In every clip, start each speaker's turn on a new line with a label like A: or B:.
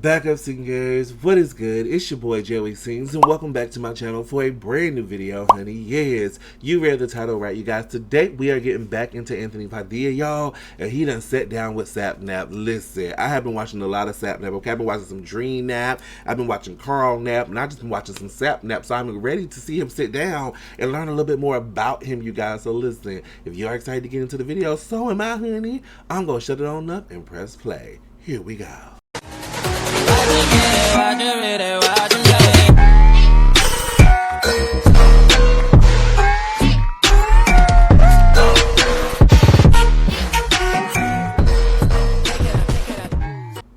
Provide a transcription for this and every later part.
A: Backup singers, what is good? It's your boy Joey Sings, and welcome back to my channel for a brand new video, honey. Yes, you read the title right, you guys. Today we are getting back into Anthony Padilla, y'all, and he done sat down with Sapnap. Listen, I have been watching a lot of Sapnap. Okay, I've been watching some Dream Nap, I've been watching Carl Nap, and I've just been watching some Sapnap. So I'm ready to see him sit down and learn a little bit more about him, you guys. So listen, if you are excited to get into the video, so am I, honey. I'm gonna shut it on up and press play. Here we go.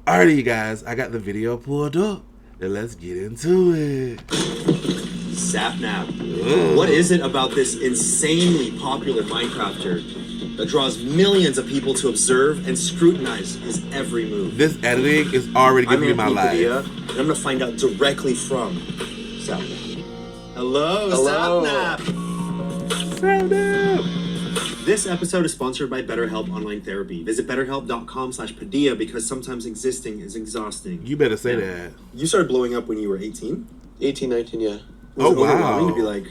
A: Alrighty, you guys, I got the video pulled up, and let's get into it.
B: Sapnap. What is it about this insanely popular Minecrafter that draws millions of people to observe and scrutinize his every move?
A: This editing is already giving me my life.
B: Padilla, and I'm going to find out directly from Sapnap. Hello, Sapnap!
A: Sapnap!
B: This episode is sponsored by BetterHelp Online Therapy. Visit betterhelp.com/Padilla because sometimes existing is exhausting.
A: You better say that.
B: You started blowing up when you were 18?
C: 18, 19, yeah.
A: Oh, wow.
B: To be like,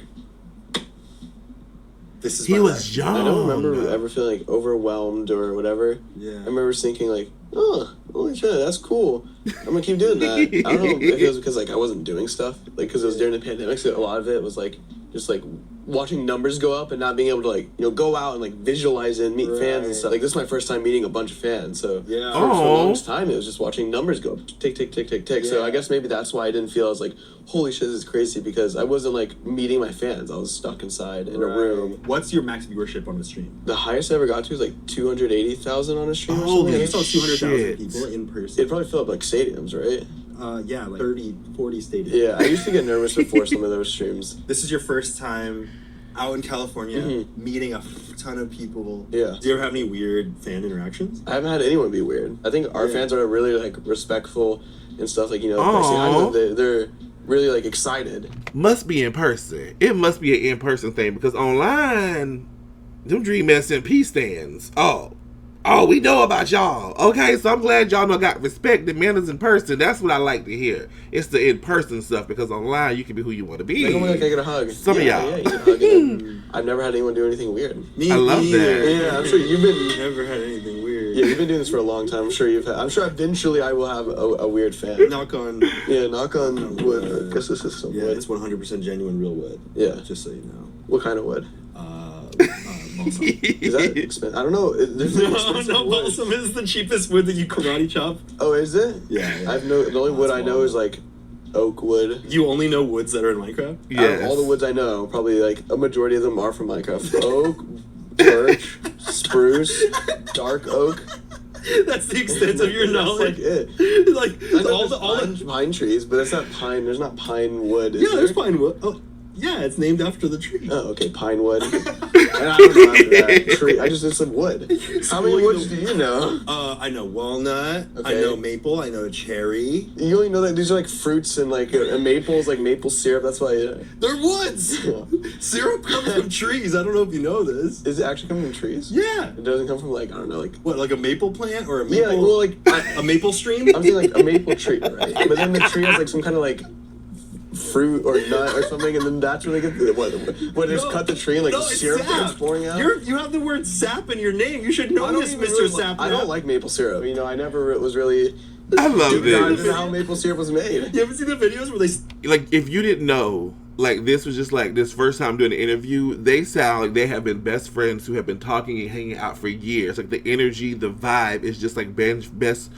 B: this is
A: he
B: my
A: was
B: life.
A: young.
C: I don't remember ever feeling like overwhelmed or whatever.
B: Yeah.
C: I remember thinking like, oh, holy shit, that's cool. I'm gonna keep doing that. I don't know if it was because like I wasn't doing stuff, like because it was during the pandemic, so a lot of it was like just like watching numbers go up and not being able to like go out and like visualize it and meet fans and stuff. Like this is my first time meeting a bunch of fans, so
B: yeah.
C: for the longest time it was just watching numbers go up, tick tick tick tick tick.
B: Yeah.
C: So I guess maybe that's why I didn't feel I was like, holy shit, this is crazy, because I wasn't like meeting my fans. I was stuck inside in a room.
B: What's your max viewership on the stream?
C: The highest I ever got to was like 280,000 on a stream.
A: Holy
C: or
B: You
C: something.
B: saw 200,000
A: shit.
B: people in person.
C: It'd probably fill up like stadiums, right?
B: Yeah, like 30, 40 stadiums.
C: Yeah, I used to get nervous before some of those streams.
B: This is your first time out in California,
C: Mm-hmm.
B: meeting a ton of people.
C: Yeah.
B: Do you ever have any weird fan interactions?
C: I haven't had anyone be weird. I think our fans are really like respectful and stuff. Like like,
A: Aw.
C: they're really like excited.
A: Must be in person. It must be an in-person thing, because online, them Dream SMP stands. Oh, we know about y'all. Okay, so I'm glad y'all know got respect and manners in person. That's what I like to hear. It's the in-person stuff, because online you can be who you want to be.
C: Like, oh my God, can I get a hug?
A: Some of y'all.
C: Yeah, you can hug it. I've never had anyone do anything weird.
A: I love that.
C: Yeah, I'm sure you've been.
B: Never had anything weird.
C: Yeah, you've been doing this for a long time. I'm sure you've had. I'm sure eventually I will have a weird fan.
B: Knock on.
C: Yeah, knock on wood. I guess this is some
B: Yeah,
C: wood.
B: it's 100% genuine real wood.
C: Yeah.
B: Just so you know.
C: What kind of wood?
B: Balsam.
C: Is that expensive? I don't know. There's like expensive wood.
B: Balsam is the cheapest wood that you karate chop.
C: Oh, is it?
B: Yeah.
C: I've the only wood I know is like oak wood.
B: You only know woods that are in Minecraft?
A: Yes.
C: Out of all the woods I know, probably like a majority of them are from Minecraft. Oak, birch, spruce, dark oak.
B: That's the extent of your knowledge.
C: That's like it.
B: Like all the
C: pine trees, but it's not pine. There's not pine wood. Is
B: yeah,
C: there?
B: there's pine wood. Oh, yeah, it's named after the tree.
C: Oh, okay, pine wood. And I don't know after that. Tree. I just did some wood. How many woods do you know?
B: I know walnut.
C: Okay.
B: I know maple. I know cherry.
C: You only know that these are like fruits, and like a maple is like maple syrup. That's why.
B: They're woods.
C: Yeah.
B: Syrup comes from trees. I don't know if you know this.
C: Is it actually coming from trees?
B: Yeah.
C: It doesn't come from like, I don't know, like.
B: What, like a maple plant or a maple?
C: Yeah, like, well, like
B: a maple stream?
C: I'm saying like a maple tree, right? But then the tree has like some kind of like fruit or nut or something, and then that's where they get what just cut the tree and like the
B: it's
C: syrup
B: sap.
C: comes pouring out.
B: You have the word sap in your name. You should know
C: I don't
B: this,
C: even
B: Mr.
C: really
B: Sapnap.
C: I don't like maple syrup. You know, I never was really.
A: I love
C: Deep dive
A: this.
C: into how maple syrup was made.
B: You ever seen the videos where they...
A: Like, if you didn't know, like, this was just like this first time doing an interview, they sound like they have been best friends who have been talking and hanging out for years. Like, the energy, the vibe is just like Ben's best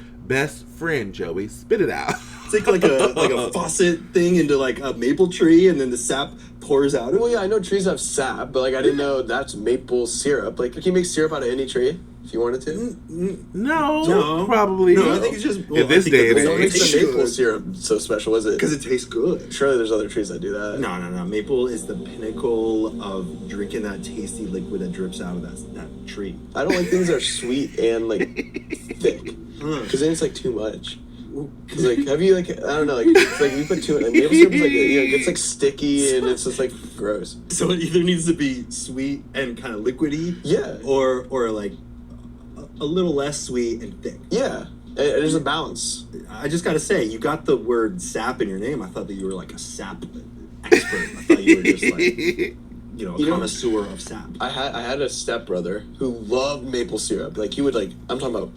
A: friend, Joey. Spit it out.
B: Take like a faucet thing into like a maple tree, and then the sap pours out of it.
C: Well, yeah, I know trees have sap, but like I didn't know that's maple syrup. Like, can you make syrup out of any tree if you wanted to?
A: No, probably.
B: No, I think it's just
A: in this day and
C: What
A: age.
C: makes the maple syrup so special? Is it?
B: because it tastes good.
C: Surely there's other trees that do that.
B: No. Maple is the pinnacle of drinking that tasty liquid that drips out of that tree.
C: I don't like things that are sweet and like thick, because then it's like too much. Cause like, have you like, I don't know, like, it's like you put too like maple syrup is like, it gets like sticky and it's just like gross.
B: So it either needs to be sweet and kind of liquidy,
C: Yeah.
B: or like a little less sweet and thick.
C: Yeah. There's a balance.
B: I just gotta say, you got the word sap in your name. I thought that you were like a sap expert. I thought you were just like, a connoisseur of sap.
C: I had a stepbrother who loved maple syrup. Like he would I'm talking about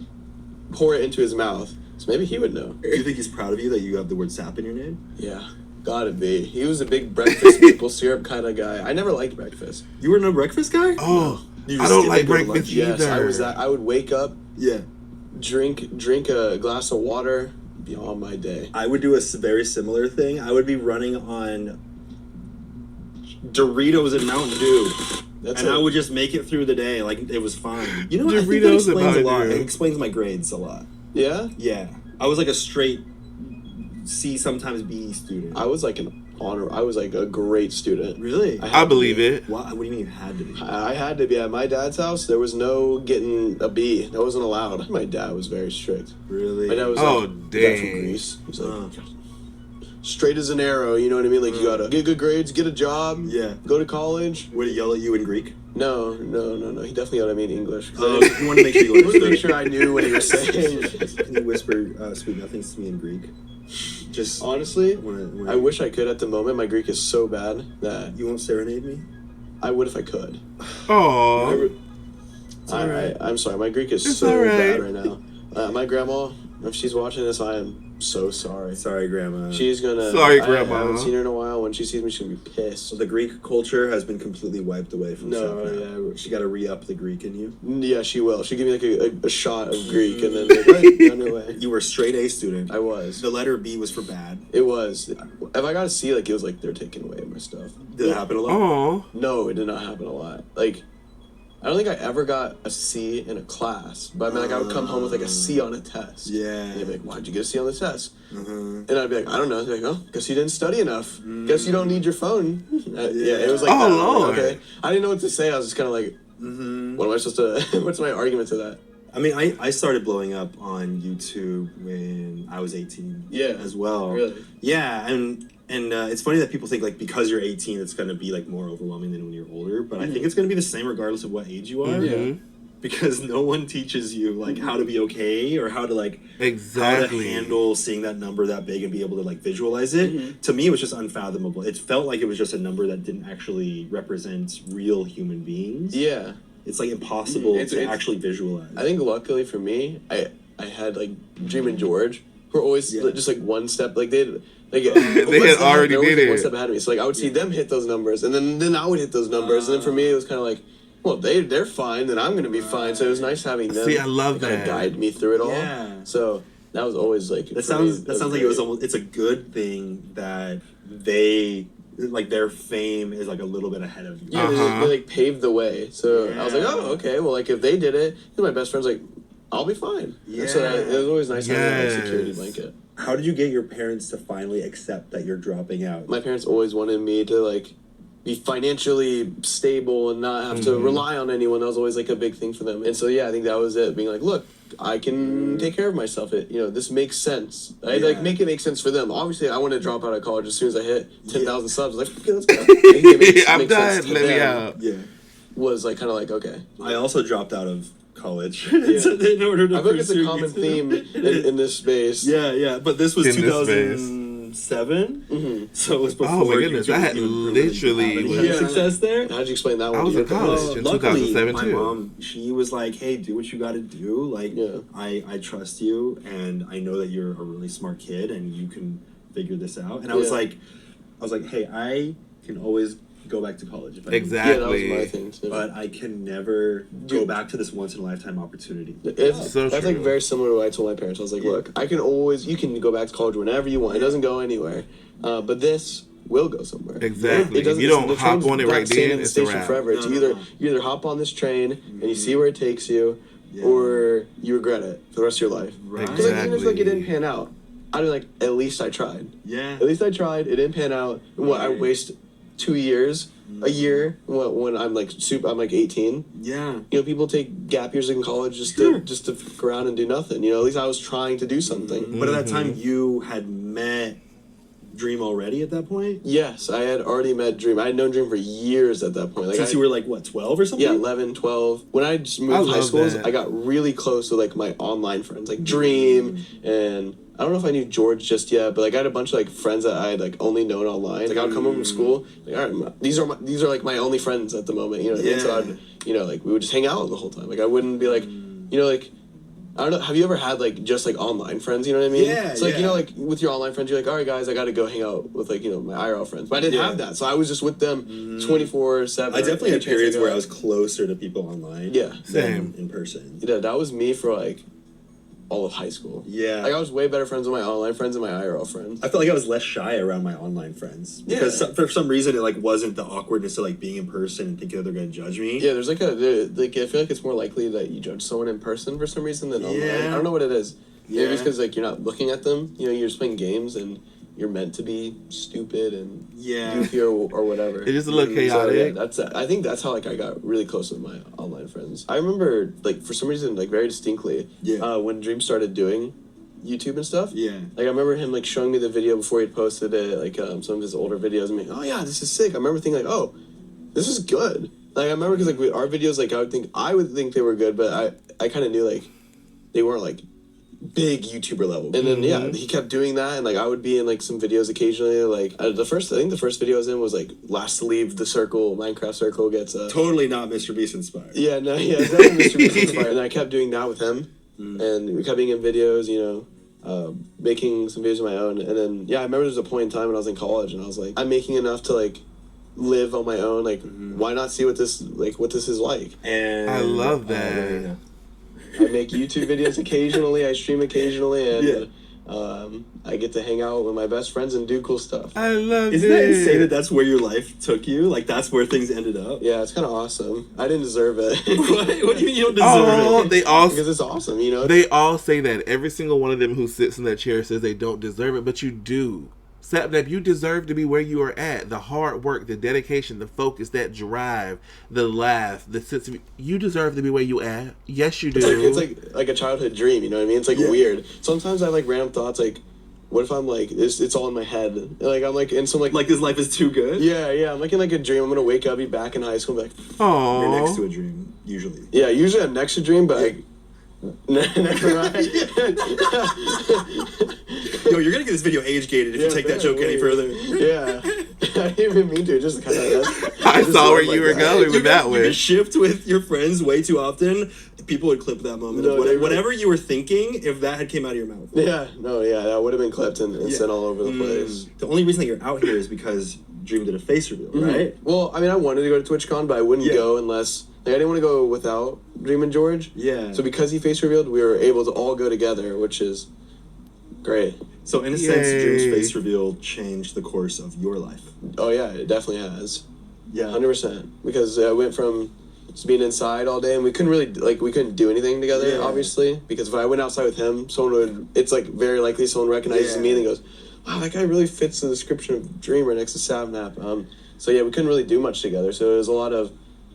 C: pour it into his mouth. So maybe he would know.
B: Do you think he's proud of you that you have the word sap in your name?
C: Yeah, gotta be. He was a big breakfast maple syrup kind of guy. I never liked breakfast.
B: You were no breakfast guy?
A: Oh,
B: You
A: I
B: just
A: don't
B: didn't
A: like
B: go to
A: breakfast
B: lunch.
A: either.
C: Yes, I was that. I would wake up,
B: Yeah.
C: drink a glass of water, be on my day.
B: I would do a very similar thing. I would be running on Doritos and Mountain Dew. I would just make it through the day like it was fine. You know what? I think that
A: Doritos and
B: explains a
A: Mountain
B: lot.
A: Dew.
B: It explains my grades a lot.
C: Yeah?
B: Yeah. I was like a straight C, sometimes B student.
C: I was like I was like a great student.
B: Really?
A: I believe it.
B: What do you mean you had to be?
C: I had to be. At my dad's house, there was no getting a B. That wasn't allowed. My dad was very strict.
B: Really?
C: My dad was
A: Oh,
C: like, my dad
A: dang.
C: from Greece. He was like, straight as an arrow, you know what I mean? Like, you gotta get good grades, get a job,
B: Yeah.
C: go to college.
B: Would he yell at you in Greek?
C: No. He definitely yelled at me in English.
B: Oh, you want to make sure you
C: I wanted to
B: understood.
C: make sure I knew what he was saying.
B: Can you whisper sweet nothings to me in Greek? Just
C: Honestly,
B: when
C: I wish I could at the moment. My Greek is so bad that
B: you won't serenade me.
C: I would if I could.
A: Oh,
C: Alright, I'm sorry. My Greek is
A: It's
C: so
A: alright.
C: bad right now. My grandma, if she's watching this, I am so sorry.
B: Sorry, Grandma.
C: She's gonna.
A: Sorry,
C: I
A: Grandma.
C: haven't seen her in a while. When she sees me, she'll be pissed.
B: So the Greek culture has been completely wiped away from
C: No,
B: Sapnap.
C: yeah.
B: She got to re-up the Greek in you.
C: Yeah, she will. She'll give me like a shot of Greek and then like, right, on your way.
B: You were a straight A student.
C: I was.
B: The letter B was for bad.
C: It was. If I got a C, like it was like they're taking away my stuff.
B: Did it happen a lot?
A: oh.
C: No, it did not happen a lot. Like, I don't think I ever got a C in a class, but I mean, like I would come home with like a C on a test.
B: Yeah.
C: And you'd be like, "Why'd you get a C on the test?"
B: Uh-huh.
C: And I'd be like, "I don't know." They'd be like, "Oh, guess you didn't study enough. Guess you don't need your phone." Yeah, it was like,
A: Oh,
C: that. I was like,
A: Lord.
C: okay. I didn't know what to say. I was just kind of like, "What am I supposed to? What's my argument to that?"
B: I mean, I started blowing up on YouTube when I was 18.
C: Yeah.
B: As well.
C: Really?
B: Yeah, and it's funny that people think like because you're 18, it's gonna be like more overwhelming than when you're older. But I think it's gonna be the same regardless of what age you are.
C: Yeah.
B: Because no one teaches you like how to be okay or how to like
A: Exactly.
B: how to handle seeing that number that big and be able to like visualize it. To me, it was just unfathomable. It felt like it was just a number that didn't actually represent real human beings.
C: Yeah.
B: It's like impossible to actually visualize.
C: I think luckily for me, I had like Dream and George, who were always just like one step, like they
A: had already did it.
C: one step ahead of me. So like I would see them hit those numbers, and then I would hit those numbers, and then for me it was kind of like, well, they're fine, then I'm gonna be fine. So it was nice having them.
A: See, I love
C: kind
A: that.
C: of guide me through it all.
B: Yeah.
C: So that was always like
B: That sounds like it was almost. It's a good thing that they like their fame is like a little bit ahead of you.
C: Yeah, they like paved the way. So I was like, oh, okay. Well, like if they did it, my best friend's like, I'll be fine.
B: Yeah.
C: So it was always nice having that
A: Yes.
C: like, security blanket.
B: How did you get your parents to finally accept that you're dropping out?
C: My parents always wanted me to like be financially stable and not have to rely on anyone. That was always like a big thing for them. And so yeah, I think that was it. Being like, look, I can take care of myself. This makes sense. I like make it make sense for them. Obviously, I want to drop out of college as soon as I hit 10,000 subs. I was like, okay, let's go.
A: I'm done. Let me out.
B: Yeah.
C: Was like kind of like okay.
B: I also dropped out of college in order to
C: I think it's a
B: pursue
C: common
B: YouTube.
C: theme in this space.
B: Yeah, but this was
A: In this
B: 2007, so it was before.
A: Oh my goodness,
B: YouTube
A: I had
B: was even
A: literally
B: really
A: was-
B: having
C: Yeah.
B: success there.
C: How'd you explain that one?
A: I was
C: to
A: in
C: your
A: college.
C: parents?
A: in
B: Luckily,
A: 2007
B: my
A: too.
B: mom, she was like, "Hey, do what you got to do. Like,
C: Yeah.
B: I trust you, and I know that you're a really smart kid, and you can figure this out." And I was like, "Hey, I can always go back to college if I need to,
C: Yeah, that was
A: Exactly.
C: my thing too.
B: but I can never go back to this once in a lifetime opportunity."
A: So
C: that's like
A: true.
C: very similar to what I told my parents. I was like, look, you can go back to college whenever you want. It doesn't go anywhere. But this will go somewhere.
A: Exactly.
C: It doesn't,
A: If you don't
C: the
A: hop
C: train's
A: on it
C: not
A: right
C: staying
A: then,
C: in the
A: it's a
C: station
A: wrap.
C: forever. It's
B: No.
C: you either hop on this train and you see where it takes you, or you regret it for the rest of your life.
B: Right.
C: Because like, even if like it didn't
A: Exactly.
C: pan out, I'd be like, at least I tried.
B: Yeah.
C: At least I tried. It didn't pan out. What I waste 2 years, a year when I'm like I'm like 18.
B: Yeah.
C: People take gap years in college just to fuck around and do nothing. At least I was trying to do something.
B: But at that time, you had met Dream already at that point?
C: Yes, I had already met Dream. I had known Dream for years at that point. Like,
B: Since you were like, what, 12 or something?
C: Yeah, 11, 12. When I just moved to high schools, I got really close with like my online friends, like Dream, and I don't know if I knew George just yet, but like I had a bunch of like friends that I had like only known online. Like I would come home from school, like, all right, these are like my only friends at the moment, you know what I mean? So I'd, like we would just hang out the whole time. Like I wouldn't be like, like, I don't know. Have you ever had like just like online friends? You know what I mean?
B: Yeah.
C: It's like like with your online friends, you're like, all right, guys, I got to go hang out with like my IRL friends. But I didn't have that, so I was just with them 24/7.
B: I definitely had periods where I was closer to people online.
C: Yeah,
B: than in person.
C: Yeah, that was me for like all of high school.
B: Yeah,
C: like I was way better friends with my online friends than my IRL friends.
B: I felt like I was less shy around my online friends because for some reason it like wasn't the awkwardness of like being in person and thinking that they're gonna judge me.
C: Yeah, there's like I feel like it's more likely that you judge someone in person for some reason than online. I don't know what it is. Maybe it's because like you're not looking at them. You're just playing games and you're meant to be stupid and goofy or whatever.
A: It's just a little chaotic.
C: So, I think that's how like I got really close with my online friends. I remember like for some reason like very distinctly when Dream started doing YouTube and stuff.
B: Yeah.
C: Like I remember him like showing me the video before he posted it, like some of his older videos, and being, oh yeah, this is sick. I remember thinking like, oh, this is good. Like I remember because like our videos, like I would think they were good, but I kind of knew like they weren't like big YouTuber level. And then he kept doing that, and like I would be in like some videos occasionally. Like I think the first video I was in was like last to leave the circle, Minecraft circle gets
B: totally not Mr. Beast inspired.
C: Yeah, no, it's definitely Mr. Beast inspired. And I kept doing that with him, and we kept being in videos, making some videos of my own. And then I remember there was a point in time when I was in college, and I was like, I'm making enough to like live on my own. Like, why not see what this is like?
B: And
A: I love that.
C: I make YouTube videos occasionally. I stream occasionally, and I get to hang out with my best friends and do cool stuff.
A: I love it.
B: Isn't that insane that that's where your life took you? Like, that's where things ended up?
C: Yeah, it's kind of awesome. I didn't deserve it.
B: What do you mean you don't deserve it?
C: Because it's awesome,
A: They all say that. Every single one of them who sits in that chair says they don't deserve it, but you do. Sapnap, you deserve to be where you are at. The hard work, the dedication, the focus, that drive, the laugh, the sense of you deserve to be where you at. Yes, you do.
C: It's like a childhood dream. You know what I mean? It's like weird. Sometimes I have like random thoughts like, what if I'm like it's all in my head? Like I'm like in some like
B: this life is too good.
C: Yeah. I'm like in like a dream. I'm gonna wake up, be back in high school, and be like,
A: oh,
B: you're next to a dream usually.
C: Yeah, usually I'm next to a dream, but like. Never mind.
B: Yo, you're gonna get this video age gated if you take that joke any further.
C: Yeah, I didn't even mean to. Just kind of.
A: I saw where you were going with that one.
B: You shift with your friends way too often. People would clip that moment. Whatever you were thinking, if that had came out of your mouth.
C: Yeah, that would have been clipped and sent all over the place.
B: The only reason that you're out here is because Dream did a face reveal, right?
C: Well, I mean, I wanted to go to TwitchCon, but I wouldn't go unless. Like, I didn't want to go without Dream and George.
B: Yeah.
C: So because he face revealed, we were able to all go together, which is great.
B: So in a sense, Dream's face reveal changed the course of your life.
C: Oh yeah, it definitely has.
B: Yeah.
C: 100%. Because I went from just being inside all day, and we couldn't do anything together, obviously. Because if I went outside with him, it's like very likely someone recognizes me and goes, wow, that guy really fits the description of Dream right next to Sapnap. So yeah, we couldn't really do much together. So it was a lot of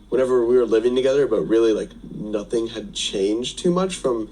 C: whenever we were living together, but really like nothing had changed too much from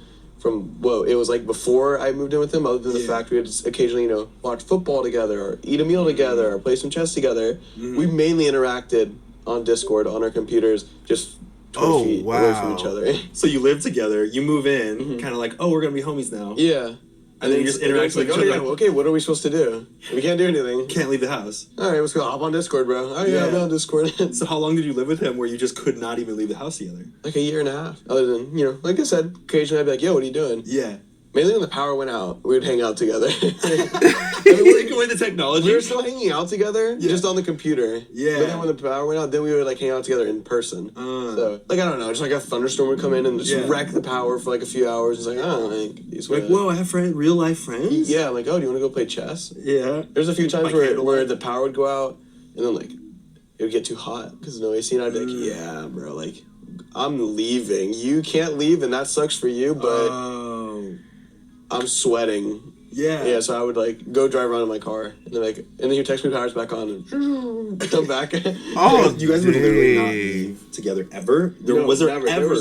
C: what it was like before I moved in with him, other than the fact we would just occasionally, watch football together or eat a meal together or play some chess together. We mainly interacted on Discord on our computers, just 20 feet away from each other.
B: So you live together, you move in, kind of like, oh, we're gonna be homies now.
C: Yeah.
B: And then you just interact with each other.
C: Okay, what are we supposed to do? We can't do anything.
B: Can't leave the house.
C: All right, let's go hop on Discord, bro. Oh yeah, I'm on Discord.
B: So how long did you live with him where you just could not even leave the house together?
C: Like a year and a half. Other than, like I said, occasionally I'd be like, yo, what are you doing?
B: Yeah.
C: Mainly when the power went out, we would hang out together.
B: Take away the technology.
C: We were still hanging out together, just on the computer.
B: Yeah.
C: But then when the power went out, then we would like hang out together in person. So like I don't know, just like a thunderstorm would come in and just wreck the power for like a few hours. It's like
B: whoa, I have real life friends.
C: Yeah, I'm like, oh, do you want to go play chess?
B: Yeah.
C: There's a few times where the power would go out and then like it would get too hot because no AC, and I'd be like, yeah, bro, like I'm leaving. You can't leave, and that sucks for you, but. I'm sweating.
B: Yeah.
C: Yeah, so I would like go drive around in my car and then you text me power's back on and come back.
B: Oh, you guys would literally not leave together ever? There was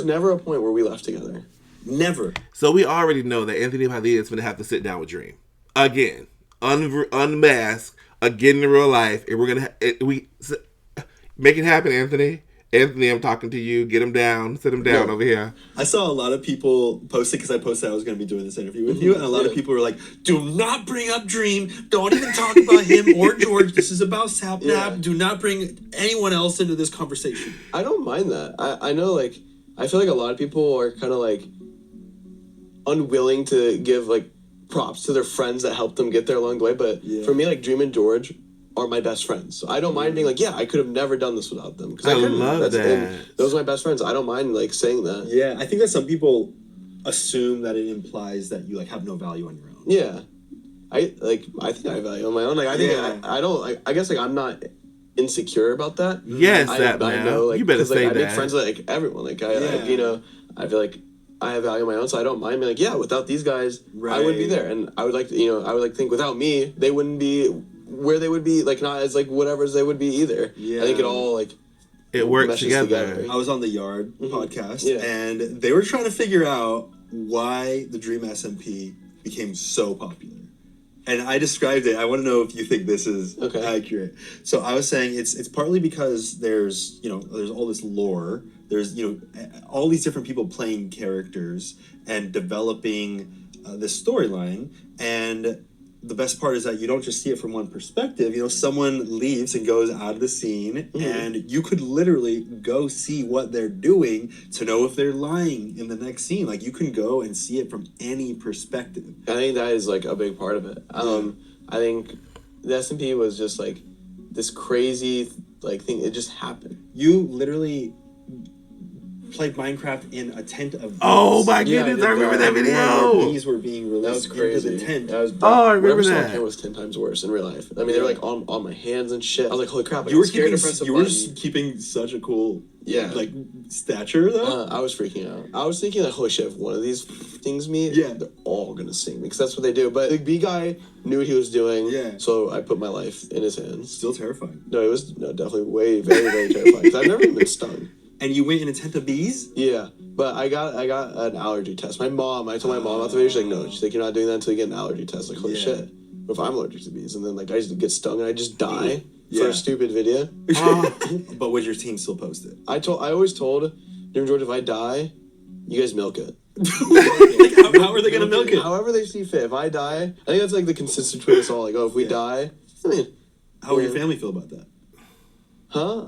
C: never a point where we left together.
B: Never.
A: So we already know that Anthony Padilla is going to have to sit down with Dream. Again. unmask, get into real life, and we're gonna make it happen, Anthony. Anthony, I'm talking to you. Get him down. Sit him down over here.
B: I saw a lot of people posting, because I posted I was going to be doing this interview with you, and a lot of people were like, do not bring up Dream. Don't even talk about him or George. This is about Sapnap. Yeah. Do not bring anyone else into this conversation.
C: I don't mind that. I know, like, I feel like a lot of people are kind of, like, unwilling to give, like, props to their friends that helped them get there along the way. But for me, like, Dream and George are my best friends. So I don't mind being like, yeah, I could have never done this without them.
A: I love that.
C: Those are my best friends. I don't mind, like, saying that.
B: Yeah, I think that some people assume that it implies that you, like, have no value on your own.
C: Yeah. I think I value on my own. Like, I think I don't, like, I guess, like, I'm not insecure about that.
A: Yes,
C: I know, like,
A: you better say
C: like,
A: that.
C: I make friends with, like, everyone. Like, like, you know, I feel like I have value on my own, so I don't mind being like, yeah, without these guys, I wouldn't be there. And I would like to, you know, I would like to think without me, they wouldn't be where they would be, like, not as, like, whatever as they would be either. Yeah. I think it all, like,
A: it works together.
B: I was on the Yard podcast, and they were trying to figure out why the Dream SMP became so popular. And I described it. I want to know if you think this is accurate. So I was saying it's partly because there's all this lore. There's, all these different people playing characters and developing this storyline. And the best part is that you don't just see it from one perspective. You know, someone leaves and goes out of the scene, and you could literally go see what they're doing to know if they're lying in the next scene. Like, you can go and see it from any perspective.
C: I think that is, like, a big part of it. I think the SMP was just, like, this crazy, like, thing. It just happened.
B: You literally played Minecraft in a tent of bees.
A: Oh my goodness, I remember that video.
B: Bees were being released into the tent.
A: I remember that.
C: It was 10 times worse in real life. I mean, they were like on my hands and shit. I was like, holy crap! Like,
B: you were keeping such a cool like stature though.
C: I was freaking out. I was thinking like, holy shit! If one of these stings me, they're all gonna sting me because that's what they do. But the bee guy knew what he was doing. Yeah. So I put my life in his hands.
B: Still terrifying.
C: No, it was definitely very very terrifying because I've never even been stung.
B: And you went in a tent of bees?
C: Yeah, but I got an allergy test. I told my mom about the video. She's like, no. She's like, you're not doing that until you get an allergy test. Like, holy shit. What if I'm allergic to bees? And then, like, I just get stung and I just die for a stupid video.
B: But would your team still post it?
C: I always told Dream George, if I die, you guys milk it.
B: Like, how are they going to milk it?
C: However they see fit. If I die, I think that's, like, the consensus between us all. Like, oh, if we die, I mean.
B: How would your family feel about that?
C: Huh?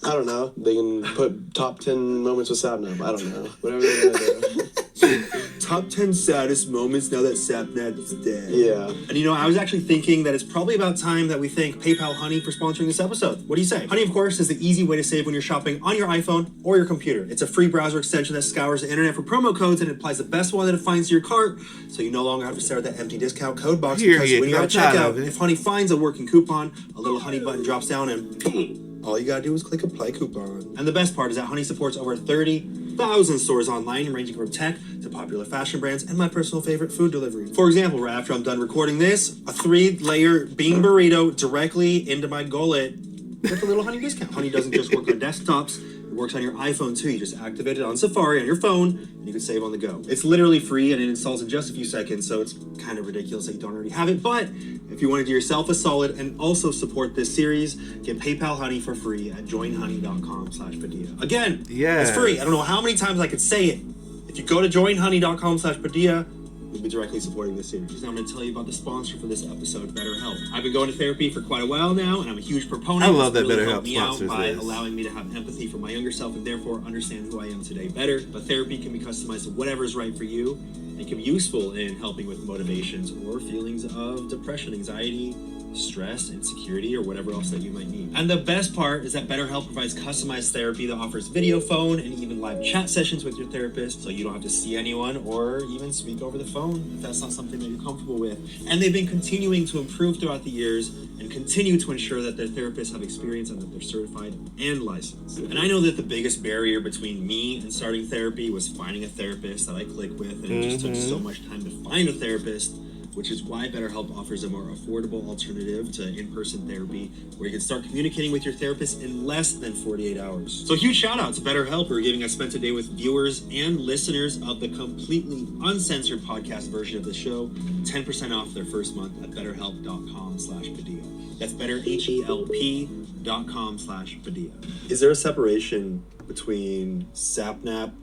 C: I don't know. They can put top 10 moments with Sapnap. I don't know. Whatever they're gonna do.
B: Top 10 saddest moments now that Sapnap is dead.
C: Yeah.
B: And I was actually thinking that it's probably about time that we thank PayPal Honey for sponsoring this episode. What do you say? Honey, of course, is the easy way to save when you're shopping on your iPhone or your computer. It's a free browser extension that scours the internet for promo codes and it applies the best one that it finds to your cart, so you no longer have to stare at that empty discount code box because when you're at checkout, if Honey finds a working coupon, a little Honey button drops down and boom. All you gotta do is click apply coupon. And the best part is that Honey supports over 30,000 stores online, ranging from tech to popular fashion brands and my personal favorite, food delivery. For example, right after I'm done recording this, a 3-layer bean burrito directly into my gullet with a little Honey discount. Honey doesn't just work on desktops, it works on your iPhone too. You just activate it on Safari on your phone and you can save on the go. It's literally free and it installs in just a few seconds, so it's kind of ridiculous that you don't already have it. But if you want to do yourself a solid and also support this series, get PayPal Honey for free at joinhoney.com/Padilla. Again, it's free. I don't know how many times I could say it. If you go to joinhoney.com/Padilla, you'll be directly supporting this series. Now I'm going to tell you about the sponsor for this episode, BetterHelp. I've been going to therapy for quite a while now, and I'm a huge proponent.
A: I love that
B: really
A: BetterHelp sponsors
B: by
A: this.
B: allowing me to have empathy for my younger self and therefore understand who I am today better. But therapy can be customized to whatever is right for you and can be useful in helping with motivations or feelings of depression, anxiety, stress, insecurity, or whatever else that you might need. And the best part is that BetterHelp provides customized therapy that offers video, phone, and even live chat sessions with your therapist, so you don't have to see anyone or even speak over the phone if that's not something that you're comfortable with. And they've been continuing to improve throughout the years and continue to ensure that their therapists have experience and that they're certified and licensed. And I know that the biggest barrier between me and starting therapy was finding a therapist that I click with, and it just took so much time to find a therapist. which is why BetterHelp offers a more affordable alternative to in-person therapy, where you can start communicating with your therapist in less than 48 hours. So huge shout out to BetterHelp, who are giving us Spent a Day with viewers and listeners of the completely uncensored podcast version of the show 10% off their first month at betterhelp.com/Padilla. That's betterhelp.com/Padilla. Is there a separation between Sapnap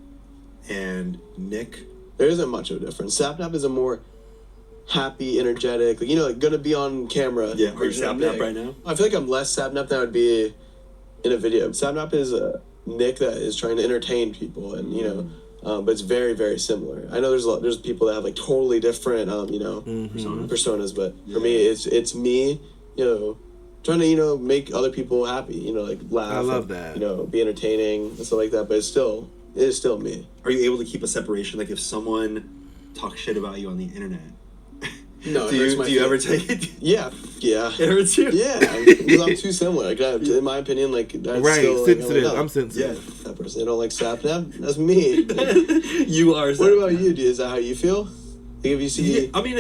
B: and Nick?
C: There isn't much of a difference. Sapnap is a more happy, energetic, like, you know, like gonna be on camera.
B: Yeah, are you Sapnap right now?
C: I feel like I'm less Sapnap than I would be in a video. Sapnap is a Nick that is trying to entertain people, and you know, but it's very, very similar. I know there's people that have like totally different, personas, but for me, it's me, you know, trying to, you know, make other people happy, you know, like laugh.
A: I love
C: and,
A: that.
C: you know, be entertaining and stuff like that. But it is still me.
B: Are you able to keep a separation? Like if someone talks shit about you on the internet,
C: No,
B: do you ever take it?
C: Yeah.
B: It hurts you?
C: Yeah, because I'm too similar. Like, in my opinion, like, that's
A: Right,
C: still,
A: sensitive.
C: like,
A: I'm sensitive.
C: Yeah, that person, they don't like Sapnap. That's me.
B: You are.
C: What about you? Is that how you feel? Like, if you see...
B: Yeah, I mean,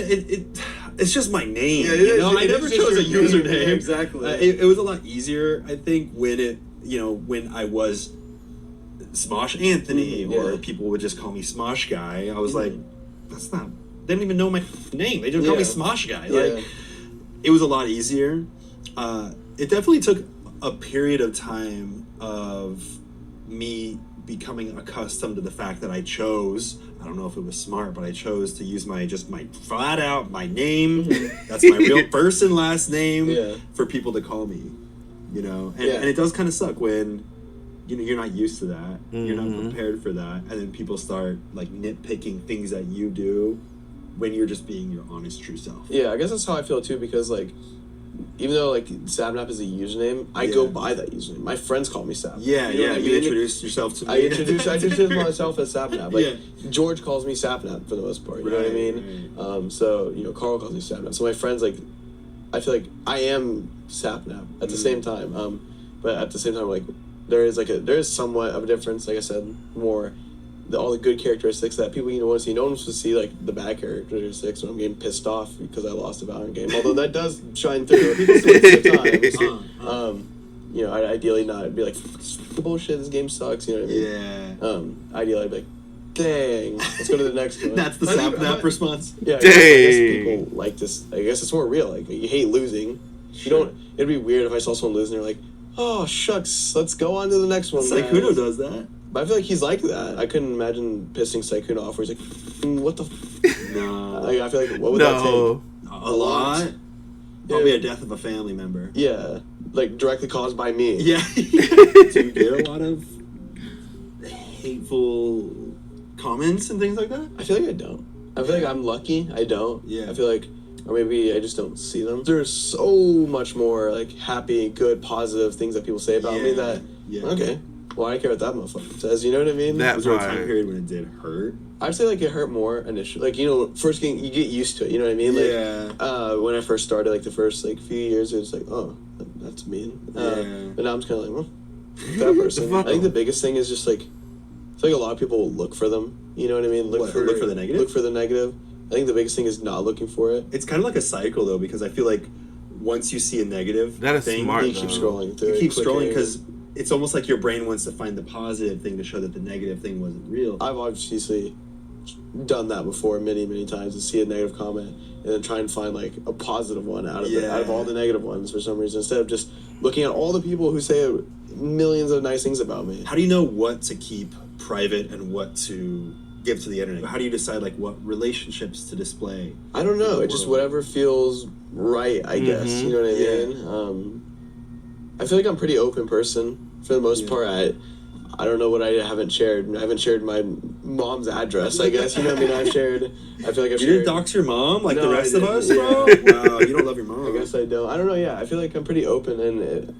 B: it's just my name.
C: Yeah,
B: you know? I
C: it
B: never
C: is just
B: chose a
C: your name.
B: username.
C: Yeah, exactly.
B: It was a lot easier, I think, when I was Smosh Anthony, or people would just call me Smosh Guy. I was like, that's not... They don't even know my name. They just call me Smosh Guy. Like, it was a lot easier. It definitely took a period of time of me becoming accustomed to the fact that I don't know if it was smart, but I chose to use my flat out my name. That's my real first and last name for people to call me, you know? And it does kind of suck when, you know, you're not used to that. You're not prepared for that. And then people start like nitpicking things that you do when you're just being your honest, true self.
C: Yeah, I guess that's how I feel too, because like, even though like Sapnap is a username, I go by that username. My friends call me Sapnap.
B: Yeah,
C: you know what I mean?
B: introduced yourself to me.
C: I introduced myself as Sapnap. Like George calls me Sapnap for the most part. You know what I mean?
B: Right.
C: So you know, Carl calls me Sapnap. So my friends, like, I feel like I am Sapnap at the same time. But at the same time, like, there is somewhat of a difference. Like I said, more all the good characteristics that people, you know, want to see. No one wants to see like the bad characteristics when I'm getting pissed off because I lost a Valorant game. Although that does shine through. People see it sometimes. You know, I'd ideally not be like, bullshit, this game sucks. You know what I mean?
B: Yeah.
C: Ideally, I'd be like, dang, let's go to the next one.
B: That's the Sapnap response.
C: Yeah, I guess people like this. I guess it's more real. Like, you hate losing. You don't. It'd be weird if I saw someone losing. They're like, oh shucks, let's go on to the next one.
B: Sykkuno does that.
C: But I feel like he's like that. I couldn't imagine pissing Sykkuno off where he's like, what the
B: No.
C: Like, I feel like, what would that take?
B: A lot? Probably a death of a family member.
C: Yeah. Like, directly caused by me.
B: Yeah. Do you get a lot of hateful comments and things like that?
C: I feel like I don't. I feel like I'm lucky. I don't.
B: Yeah.
C: I feel like, or maybe I just don't see them. There's so much more, like, happy, good, positive things that people say about me that, okay. Well, I don't care what that motherfucker says, you know what I mean?
B: Was there a time period when it did hurt?
C: I'd say, like, it hurt more initially. Like, you know, first game, you get used to it, you know what I mean? Like, when I first started, like, the first, like, few years, it was like, oh, that's mean. But now I'm just kind of like, well, that person. I think the biggest thing is just, like, I feel like a lot of people will look for them, you know what I mean?
B: Look for the negative?
C: Look for the negative. I think the biggest thing is not looking for it.
B: It's kind of like a cycle, though, because I feel like once you see a negative thing,
A: smart,
C: you keep scrolling through
B: it. You keep
C: clicking.
B: scrolling because it's almost like your brain wants to find the positive thing to show that the negative thing wasn't real.
C: I've obviously done that before many, many times, and see a negative comment and then try and find like a positive one out of it, out of all the negative ones for some reason, instead of just looking at all the people who say millions of nice things about me.
B: How do you know what to keep private and what to give to the internet? How do you decide like what relationships to display?
C: I don't know. It's just whatever feels right, I guess. You know what I mean? I feel like I'm a pretty open person for the most part. I don't know what I haven't shared. I haven't shared my mom's address, I guess. You know what I mean? I feel like I've shared...
B: You didn't dox your mom like the rest of us, bro? Wow, you don't love your mom.
C: I guess I don't. I don't know, I feel like I'm pretty open, and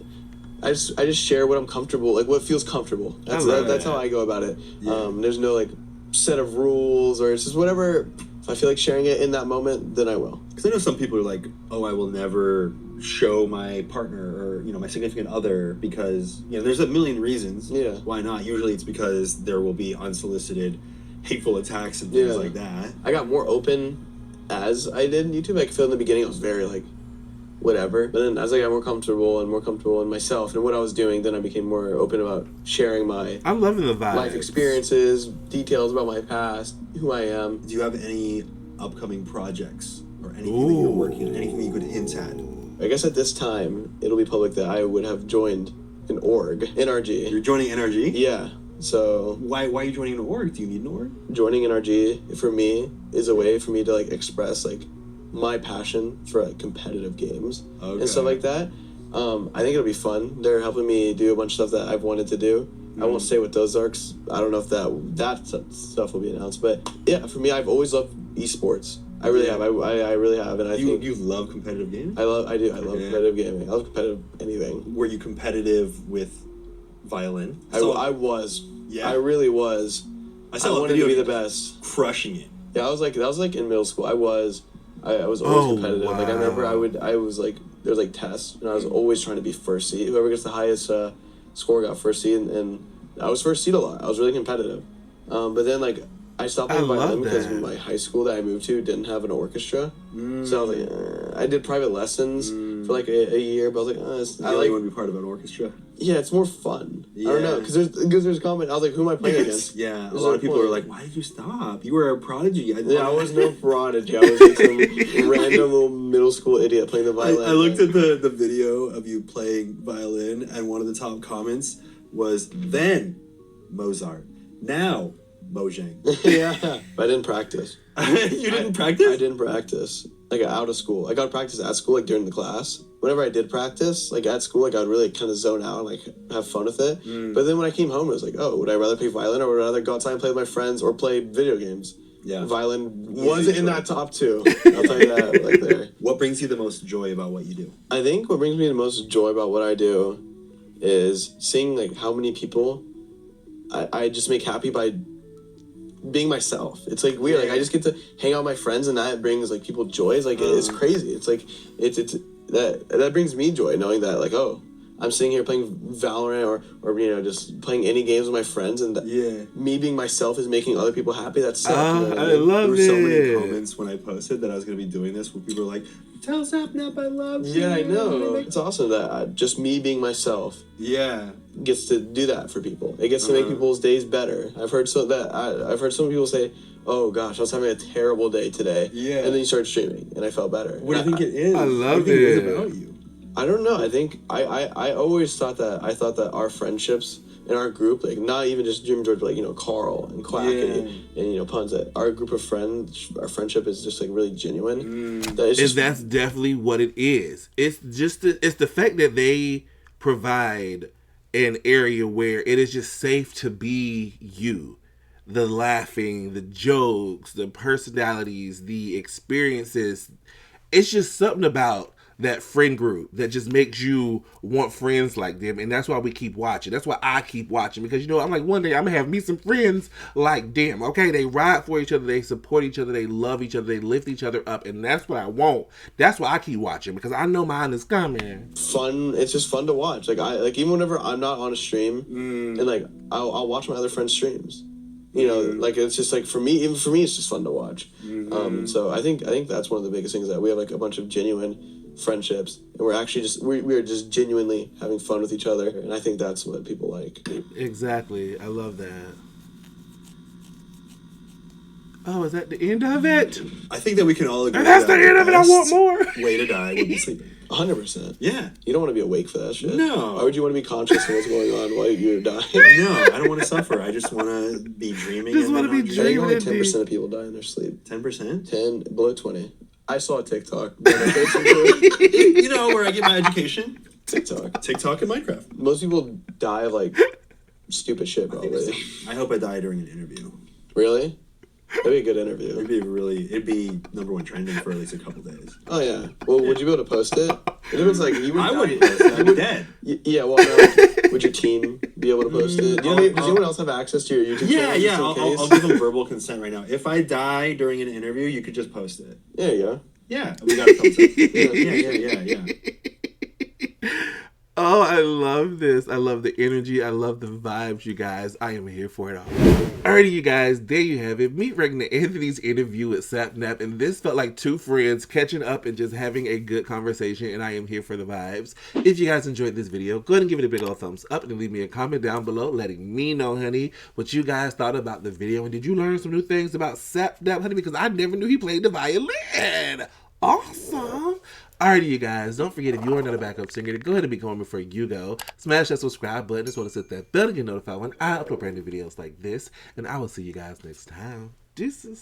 C: I just share what I'm comfortable, like what feels comfortable. That's how I go about it. There's no like set of rules, or it's just whatever. If I feel like sharing it in that moment, then I will.
B: Because I know some people are like, oh, I will never show my partner or, you know, my significant other because, you know, there's a million reasons why not. Usually it's because there will be unsolicited hateful attacks and things like that.
C: I got more open as I did YouTube. I feel in the beginning I was very like whatever, but then as I got more comfortable in myself and what I was doing, then I became more open about sharing my
A: I'm loving the vibe.
C: life experiences, details about my past, who I am.
B: Do you have any upcoming projects or anything that you're working on? Anything you could hint at?
C: I guess at this time it'll be public that I would have joined an org, NRG.
B: You're joining NRG?
C: Yeah. So
B: why are you joining an org? Do you need an org?
C: Joining NRG for me is a way for me to like express like my passion for like competitive games and stuff like that. I think it'll be fun. They're helping me do a bunch of stuff that I've wanted to do. I won't say what those are 'cause I don't know if that stuff will be announced. But yeah, for me, I've always loved esports. I really have. I really have, and I think
B: you love competitive gaming.
C: I love competitive gaming. I love competitive anything.
B: Were you competitive with violin?
C: I was.
B: Yeah.
C: I really was.
B: I
C: wanted to be the best.
B: Crushing it.
C: Yeah, that was like in middle school. I was always competitive.
A: Wow.
C: Like I remember I was like there was like tests and I was always trying to be first seed. Whoever gets the highest score got first seed, and I was first seed a lot. I was really competitive. But then like I stopped playing violin because my high school that I moved to didn't have an orchestra. So I was like, I did private lessons for like a year, but I was like,
B: I like want to be part of an orchestra.
C: Yeah, it's more fun.
B: Yeah.
C: I don't know, because there's comment. I was like, who am I playing against?
B: Yeah,
C: There's
B: a lot
C: no
B: of people
C: point.
B: are like, why did you stop? You were a prodigy.
C: I was no prodigy. I was like some random little middle school idiot playing the violin.
B: I looked at the video of you playing violin, and one of the top comments was, then Mozart, now Mojang.
C: Yeah, but I didn't practice.
B: You didn't practice?
C: I didn't practice. Like out of school. I got to practice at school, like during the class. Whenever I did practice, like at school, like I would really kind of zone out and like have fun with it. But then when I came home, it was like, oh, would I rather play violin or would I rather go outside and play with my friends or play video games?
B: Yeah.
C: Violin wasn't in that top two. I'll tell you that right there.
B: What brings you the most joy about what you do?
C: I think what brings me the most joy about what I do is seeing like how many people I just make happy by being myself. It's like weird. Like I just get to hang out with my friends, and that brings like people joy. It's like it's crazy. It's like it's that brings me joy knowing that like, oh, I'm sitting here playing Valorant or you know just playing any games with my friends, and me being myself is making other people happy. That's sick. You know
A: I love it.
B: There were so many comments when I posted that I was going to be doing this where people were like, tell Sapnap I love you.
C: Yeah, I know. It's awesome that just me being myself gets to do that for people. It gets to make people's days better. I've heard some people say, oh gosh, I was having a terrible day today. Yeah. And then you start streaming and I felt better.
B: What do you think it is?
A: I love
B: what do you think
A: it.
B: it is about you?
C: I don't know. I think I always thought that our friendships in our group, like not even just Dream George, but like, you know, Carl and Quack and you know, Puns, that our group of friends, our friendship is just like really genuine.
A: That's definitely what it is. It's just it's the fact that they provide an area where it is just safe to be you. The laughing, the jokes, the personalities, the experiences. It's just something about that friend group that just makes you want friends like them, and that's why we keep watching. That's why I keep watching, because you know I'm like, one day I'm gonna have me some friends like them. Okay, they ride for each other, they support each other, they love each other, they lift each other up, and that's what I want. That's why I keep watching, because I know mine is coming.
C: Fun. It's just fun to watch. Like even whenever I'm not on a stream, and like I'll watch my other friends' streams. You know, like it's just like for me, it's just fun to watch. So I think that's one of the biggest things, that we have like a bunch of genuine friendships, and we're actually just we are just genuinely having fun with each other, and I think that's what people like.
A: Exactly. I love that. Oh, is that the end of it?
B: I think that we can all agree.
A: And that's the end of it. I want more.
B: Way to die would be sleeping.
C: 100%.
B: Yeah.
C: You don't want to be awake for that shit.
B: No.
C: Why would you want to be conscious of what's going on while you're dying?
B: No, I don't want to suffer. I just want to be dreaming.
A: Just want to be
C: I think
A: dreaming.
C: only 10% of people die in their sleep.
B: 10%?
C: 10, below 20. I saw a TikTok.
B: You know where I get my education?
C: TikTok
B: and Minecraft.
C: Most people die of like stupid shit, probably.
B: I hope I die during an interview.
C: Really? That'd be a good interview.
B: It'd be #1 trending for at least a couple days.
C: Oh yeah. Well, would you be able to post it? If it was like you would.
B: I wouldn't post it. I'm dead.
C: Yeah. Well, no. Would your team be able to post it? Does anyone else have access to your YouTube channel?
B: Yeah. I'll give them verbal consent right now. If I die during an interview, you could just post it.
C: There you go.
B: Yeah. We got to post it. Yeah.
A: Oh Oh, I love this. I love the energy. I love the vibes, you guys. I am here for it all. Alrighty, you guys, there you have it. Me reacting to Anthony's interview with Sapnap, and this felt like two friends catching up and just having a good conversation, and I am here for the vibes. If you guys enjoyed this video, go ahead and give it a big old thumbs up and leave me a comment down below letting me know, honey, what you guys thought about the video, and did you learn some new things about Sapnap, honey, because I never knew he played the violin. Awesome. Alrighty, you guys, don't forget, if you are not a backup singer, to go ahead and become one before you go. Smash that subscribe button as well as hit that bell to get notified when I upload brand new videos like this. And I will see you guys next time. Deuces.